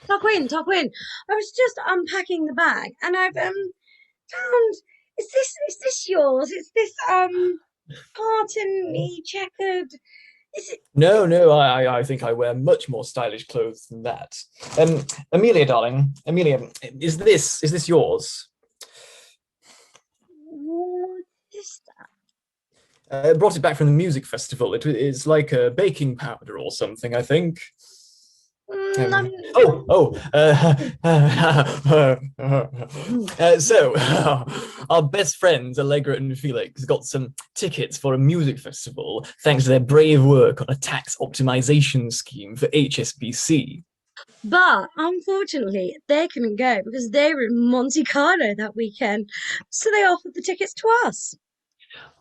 Tarquin. I was just unpacking the bag, and I've found. Is this yours? It's this tartan checkered. Is it? No, no, I think I wear much more stylish clothes than that. Amelia, darling, Amelia, is this yours? What is that? I brought it back from the music festival. It's like a baking powder or something, I think. Mm, Um, I'm, oh, oh, so our best friends, Allegra and Felix, got some tickets for a music festival thanks to their brave work on a tax optimization scheme for HSBC. but unfortunately, they couldn't go because they were in Monte Carlo that weekend, so they offered the tickets to us.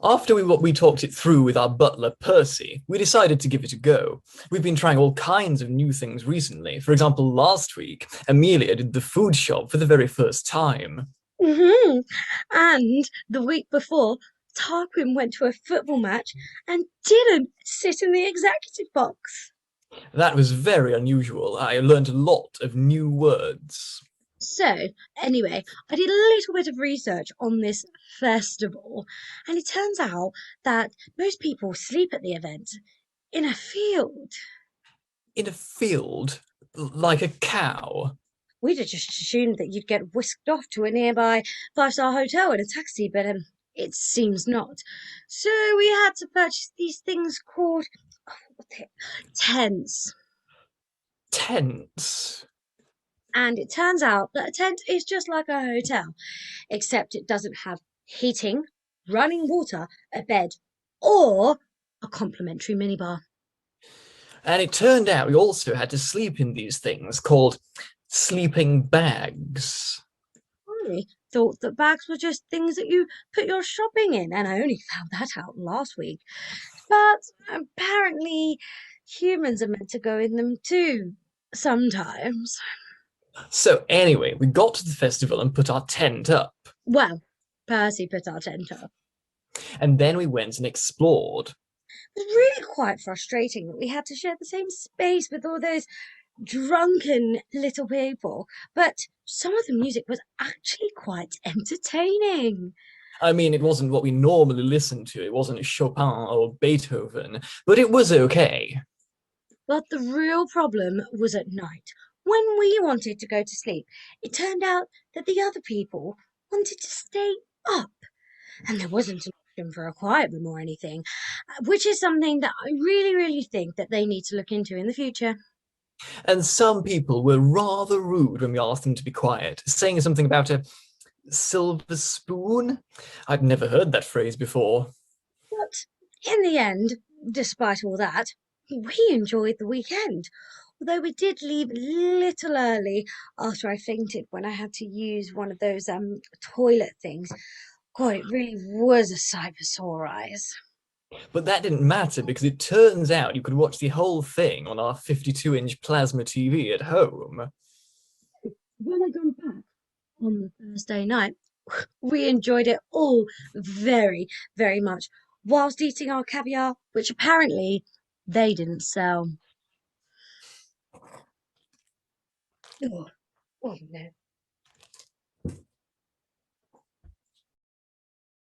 After we talked it through with our butler, Percy, we decided to give it a go. We've been trying all kinds of new things recently. For example, last week, Amelia did the food shop for the very first time. And the week before, Tarquin went to a football match and didn't sit in the executive box. That was very unusual. I learned a lot of new words. So, anyway, I did a little bit of research on this festival, and it turns out that most people sleep at the event in a field. In a field, like a cow. We'd have just assumed that you'd get whisked off to a nearby five-star hotel in a taxi, but it seems not. So we had to purchase these things called tents. Tents. And it turns out that a tent is just like a hotel, except it doesn't have heating, running water, a bed, or a complimentary minibar. And it turned out we also had to sleep in these things called sleeping bags. I thought that bags were just things that you put your shopping in, and I only found that out last week. But apparently, humans are meant to go in them too, sometimes. So, anyway, we got to the festival and put our tent up. Well, Percy put our tent up. And then we went and explored. It was really quite frustrating that we had to share the same space with all those drunken little people, but some of the music was actually quite entertaining. I mean, it wasn't what we normally listen to. It wasn't Chopin or Beethoven, but it was okay. But the real problem was at night. When we wanted to go to sleep, it turned out that the other people wanted to stay up, and there wasn't an option for a quiet room or anything, which is something that I really, really think that they need to look into in the future. And some people were rather rude when we asked them to be quiet, saying something about a silver spoon. I'd never heard that phrase before. But in the end, despite all that, we enjoyed the weekend. Although we did leave a little early after I fainted when I had to use one of those toilet things. God, it really was a sight for sore eyes. But that didn't matter because it turns out you could watch the whole thing on our 52-inch plasma TV at home. When I got back on the Thursday night, we enjoyed it all very, very much, whilst eating our caviar, which apparently they didn't sell. Oh, oh no.